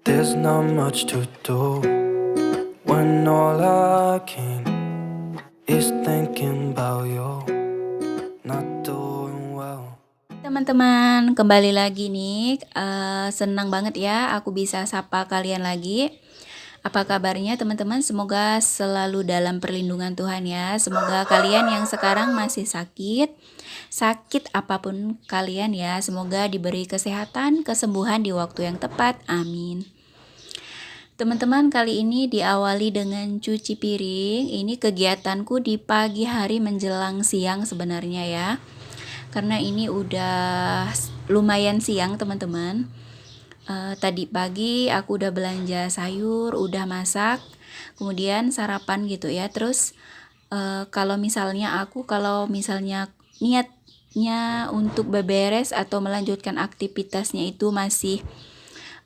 There's not much to do when all I can is thinking about you, not doing well. Teman-teman, kembali lagi nih. Senang banget ya aku bisa sapa kalian lagi. Apa kabarnya teman-teman? Semoga selalu dalam perlindungan Tuhan ya. Semoga kalian yang sekarang masih sakit apapun kalian ya, semoga diberi kesehatan, kesembuhan di waktu yang tepat. Amin. Teman-teman, kali ini diawali dengan cuci piring. Ini kegiatanku di pagi hari menjelang siang sebenarnya ya. Karena ini udah lumayan siang teman-teman. Tadi pagi aku udah belanja sayur, udah masak, kemudian sarapan gitu ya. Terus kalau misalnya niatnya untuk beberes atau melanjutkan aktivitasnya itu masih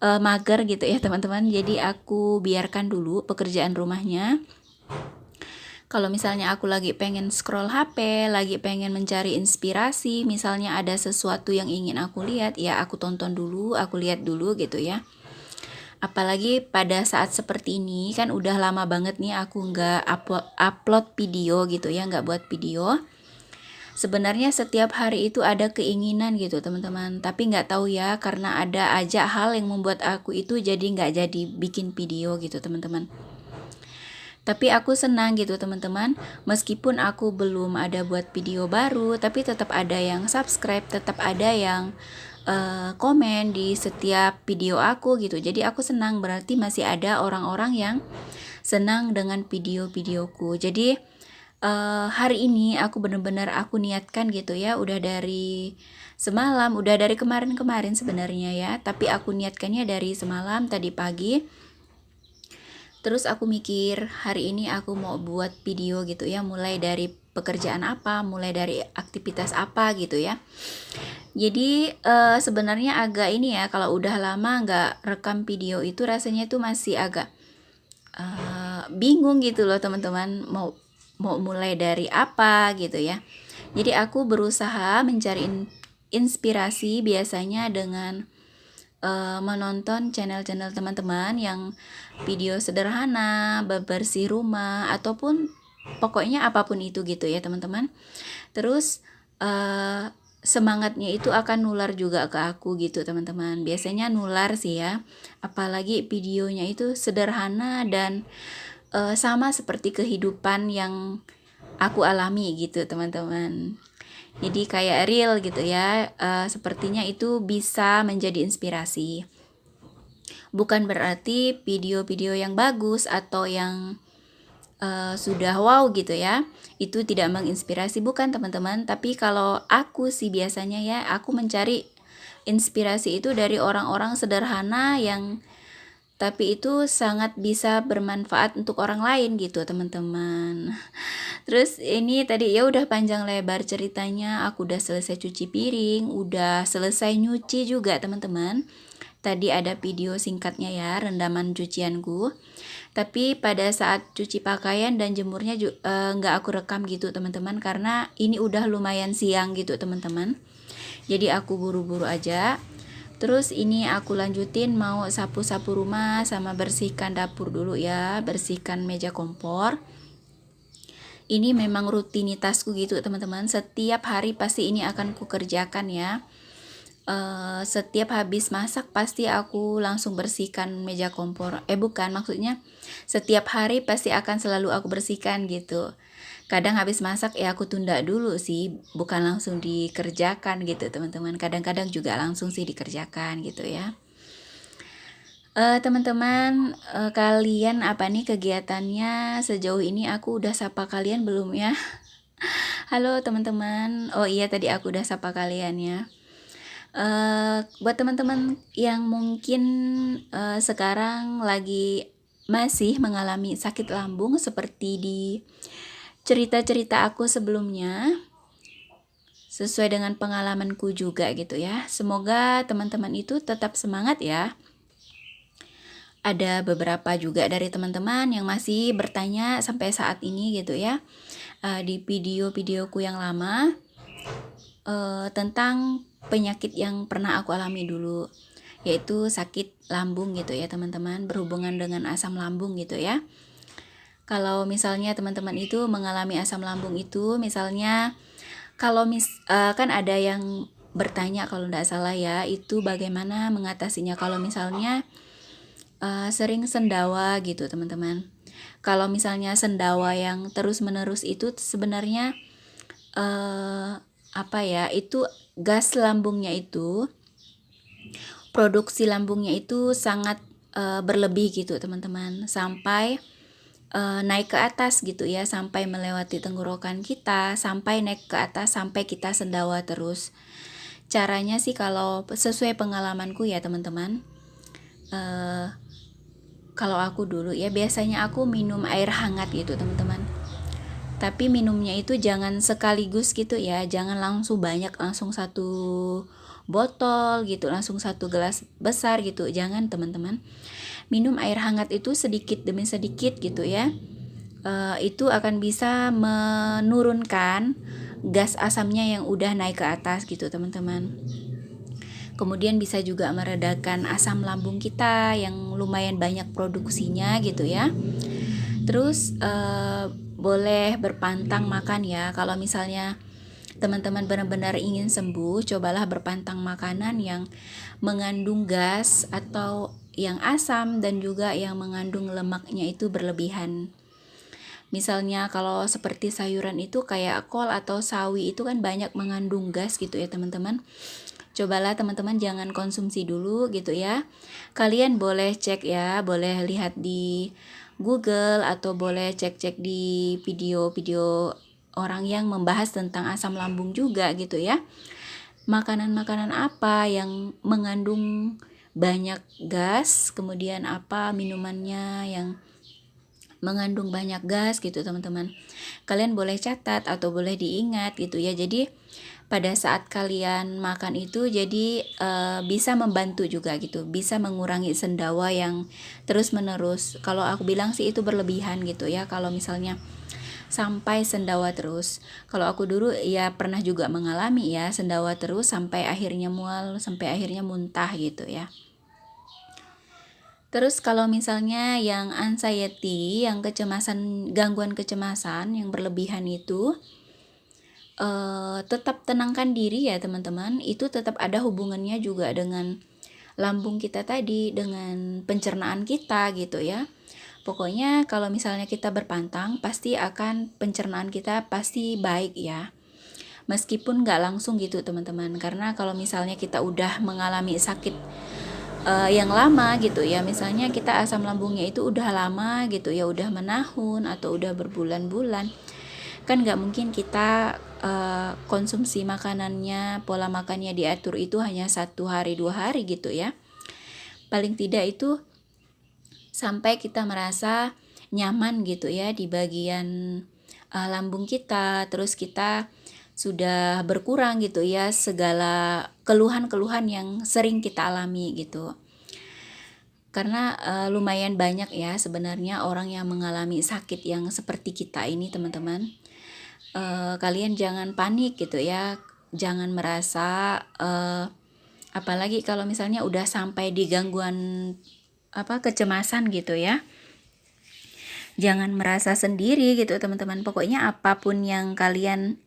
mager gitu ya teman-teman, jadi aku biarkan dulu pekerjaan rumahnya. Kalau misalnya aku lagi pengen scroll HP, lagi pengen mencari inspirasi, misalnya ada sesuatu yang ingin aku lihat, ya aku tonton dulu, aku lihat dulu gitu ya. Apalagi pada saat seperti ini, kan udah lama banget nih aku nggak upload video gitu ya, nggak buat video. Sebenarnya setiap hari itu ada keinginan gitu teman-teman, tapi nggak tahu ya, karena ada aja hal yang membuat aku itu jadi nggak jadi bikin video gitu teman-teman. Tapi aku senang gitu teman-teman, meskipun aku belum ada buat video baru, tapi tetap ada yang subscribe, tetap ada yang komen di setiap video aku gitu. Jadi aku senang, berarti masih ada orang-orang yang senang dengan video-videoku. Jadi hari ini aku benar-benar aku niatkan gitu ya, udah dari semalam, udah dari kemarin-kemarin sebenarnya ya, tapi aku niatkannya dari semalam tadi pagi. Terus aku mikir hari ini aku mau buat video gitu ya, mulai dari pekerjaan apa, mulai dari aktivitas apa gitu ya. Jadi sebenarnya agak ini ya, kalau udah lama nggak rekam video itu rasanya tuh masih agak bingung gitu loh teman-teman, mau mulai dari apa gitu ya. Jadi aku berusaha mencari inspirasi biasanya dengan menonton channel-channel teman-teman yang video sederhana, bebersih rumah, ataupun pokoknya apapun itu gitu ya teman-teman. Terus semangatnya itu akan nular juga ke aku gitu teman-teman. Biasanya nular sih ya, apalagi videonya itu sederhana dan sama seperti kehidupan yang aku alami gitu teman-teman. Jadi kayak real gitu ya, sepertinya itu bisa menjadi inspirasi. Bukan berarti video-video yang bagus atau yang sudah wow gitu ya, itu tidak menginspirasi, bukan teman-teman. Tapi kalau aku sih biasanya ya, aku mencari inspirasi itu dari orang-orang sederhana yang tapi itu sangat bisa bermanfaat untuk orang lain gitu teman-teman. Terus ini tadi ya udah panjang lebar ceritanya, aku udah selesai cuci piring, udah selesai nyuci juga teman-teman. Tadi ada video singkatnya ya, rendaman cucianku. Tapi pada saat cuci pakaian dan jemurnya nggak aku rekam gitu teman-teman, karena ini udah lumayan siang gitu teman-teman. Jadi aku buru-buru aja. Terus ini aku lanjutin mau sapu-sapu rumah sama bersihkan dapur dulu ya, bersihkan meja kompor. Ini memang rutinitasku gitu teman-teman, setiap hari pasti ini akan kukerjakan ya. Setiap habis masak pasti aku langsung bersihkan meja kompor. Bukan, maksudnya setiap hari pasti akan selalu aku bersihkan gitu. Kadang habis masak ya aku tunda dulu sih, bukan langsung dikerjakan gitu teman-teman. Kadang-kadang juga langsung sih dikerjakan gitu ya. Teman-teman, kalian apa nih kegiatannya sejauh ini? Aku udah sapa kalian belum ya? Halo teman-teman. Oh iya, tadi aku udah sapa kalian ya. Buat teman-teman yang mungkin sekarang lagi masih mengalami sakit lambung seperti di cerita-cerita aku sebelumnya, sesuai dengan pengalamanku juga gitu ya. Semoga teman-teman itu tetap semangat ya. Ada beberapa juga dari teman-teman yang masih bertanya sampai saat ini gitu ya, di video-videoku yang lama tentang penyakit yang pernah aku alami dulu. yaitu sakit lambung gitu ya teman-teman, berhubungan dengan asam lambung gitu ya. Kalau misalnya teman-teman itu mengalami asam lambung itu, misalnya kalau kan ada yang bertanya kalau tidak salah ya, itu bagaimana mengatasinya kalau misalnya sering sendawa gitu teman-teman. Kalau misalnya sendawa yang terus-menerus itu sebenarnya itu gas lambungnya itu, produksi lambungnya itu sangat berlebih gitu teman-teman, sampai naik ke atas gitu ya, sampai melewati tenggorokan kita, sampai naik ke atas, sampai kita sendawa terus. Caranya sih kalau sesuai pengalamanku ya teman-teman, kalau aku dulu ya biasanya aku minum air hangat gitu teman-teman. Tapi minumnya itu jangan sekaligus gitu ya, jangan langsung banyak, langsung satu botol gitu, langsung satu gelas besar gitu, jangan teman-teman. Minum air hangat itu sedikit demi sedikit gitu ya. Itu akan bisa menurunkan gas asamnya yang udah naik ke atas gitu teman-teman. Kemudian bisa juga meredakan asam lambung kita yang lumayan banyak produksinya gitu ya. Terus boleh berpantang makan ya. Kalau misalnya teman-teman benar-benar ingin sembuh, cobalah berpantang makanan yang mengandung gas atau yang asam dan juga yang mengandung lemaknya itu berlebihan. Misalnya kalau seperti sayuran itu kayak kol atau sawi itu kan banyak mengandung gas gitu ya teman-teman. Cobalah teman-teman jangan konsumsi dulu gitu ya. Kalian boleh cek ya, boleh lihat di Google atau boleh cek-cek di video-video orang yang membahas tentang asam lambung juga gitu ya. Makanan-makanan apa yang mengandung banyak gas, kemudian apa minumannya yang mengandung banyak gas gitu teman-teman. Kalian boleh catat atau boleh diingat gitu ya. Jadi pada saat kalian makan itu jadi bisa membantu juga gitu, bisa mengurangi sendawa yang terus menerus. Kalau aku bilang sih itu berlebihan gitu ya, kalau misalnya sampai sendawa terus. Kalau aku dulu ya pernah juga mengalami ya sendawa terus sampai akhirnya mual, sampai akhirnya muntah gitu ya. Terus kalau misalnya yang anxiety, yang kecemasan, gangguan kecemasan yang berlebihan itu, tetap tenangkan diri ya teman-teman. Itu tetap ada hubungannya juga dengan lambung kita tadi, dengan pencernaan kita gitu ya. Pokoknya kalau misalnya kita berpantang, pasti akan pencernaan kita pasti baik ya. Meskipun nggak langsung gitu teman-teman, karena kalau misalnya kita udah mengalami sakit yang lama gitu ya, misalnya kita asam lambungnya itu udah lama gitu ya, udah menahun atau udah berbulan-bulan, kan nggak mungkin kita konsumsi makanannya, pola makannya diatur itu hanya 1 hari 2 hari gitu ya. Paling tidak itu sampai kita merasa nyaman gitu ya di bagian lambung kita, terus kita sudah berkurang gitu ya segala keluhan-keluhan yang sering kita alami gitu. Karena lumayan banyak ya sebenarnya orang yang mengalami sakit yang seperti kita ini teman-teman. Kalian jangan panik gitu ya, jangan merasa apalagi kalau misalnya udah sampai di gangguan kecemasan gitu ya, jangan merasa sendiri gitu teman-teman. Pokoknya apapun yang kalian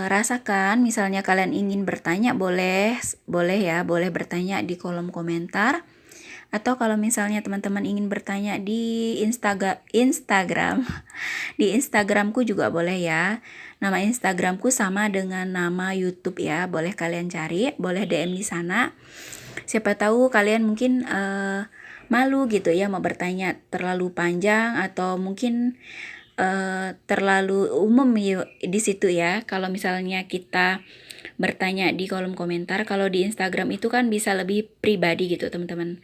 rasakan, misalnya kalian ingin bertanya, boleh ya, boleh bertanya di kolom komentar. Atau kalau misalnya teman-teman ingin bertanya di Instagram, di Instagramku juga boleh ya. Nama Instagramku sama dengan nama YouTube ya, boleh kalian cari, boleh DM di sana. Siapa tahu kalian mungkin malu gitu ya mau bertanya terlalu panjang atau mungkin terlalu umum di situ ya. Kalau misalnya kita bertanya di kolom komentar, kalau di Instagram itu kan bisa lebih pribadi gitu teman-teman.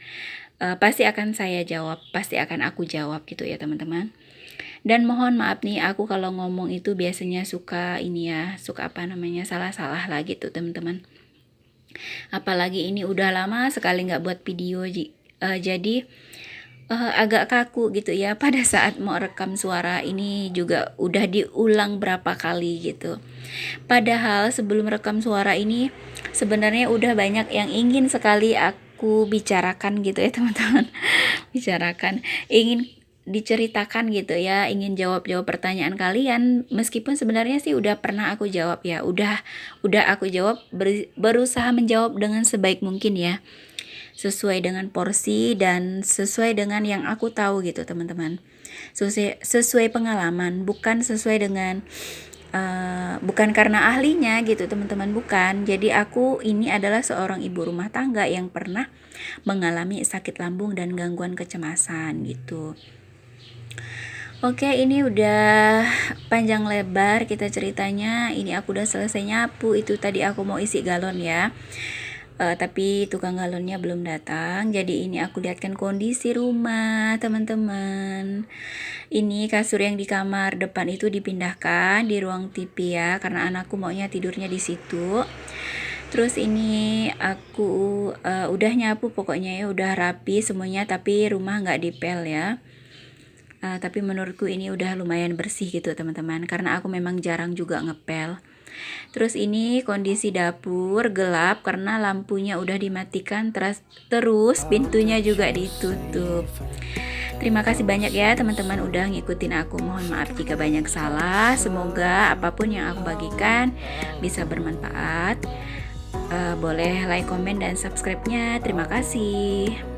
Pasti akan saya jawab, pasti akan aku jawab gitu ya teman-teman. Dan mohon maaf nih, aku kalau ngomong itu biasanya suka salah-salah lah gitu teman-teman. Apalagi ini udah lama sekali nggak buat video, jadi agak kaku gitu ya pada saat mau rekam suara. Ini juga udah diulang berapa kali gitu. Padahal sebelum rekam suara ini sebenarnya udah banyak yang ingin sekali aku bicarakan gitu ya teman-teman. Bicarakan, ingin diceritakan gitu ya, ingin jawab-jawab pertanyaan kalian, meskipun sebenarnya sih udah pernah aku jawab ya, udah aku jawab, berusaha menjawab dengan sebaik mungkin ya, sesuai dengan porsi dan sesuai dengan yang aku tahu gitu teman-teman, sesuai pengalaman, bukan sesuai dengan bukan karena ahlinya gitu teman-teman, bukan. Jadi aku ini adalah seorang ibu rumah tangga yang pernah mengalami sakit lambung dan gangguan kecemasan gitu. Oke, ini udah panjang lebar kita ceritanya. Ini aku udah selesai nyapu. Itu tadi aku mau isi galon ya. Tapi tukang galonnya belum datang. Jadi ini aku lihatkan kondisi rumah teman-teman. Ini kasur yang di kamar depan itu dipindahkan di ruang TV ya, karena anakku maunya tidurnya di situ. Terus ini aku udah nyapu pokoknya ya, udah rapi semuanya, tapi rumah nggak dipel ya. Tapi menurutku ini udah lumayan bersih gitu teman-teman, karena aku memang jarang juga ngepel. Terus ini kondisi dapur gelap karena lampunya udah dimatikan, terus pintunya juga ditutup. Terima kasih banyak ya teman-teman udah ngikutin aku. Mohon maaf jika banyak salah. Semoga apapun yang aku bagikan bisa bermanfaat. Boleh like, komen, dan subscribe-nya. Terima kasih.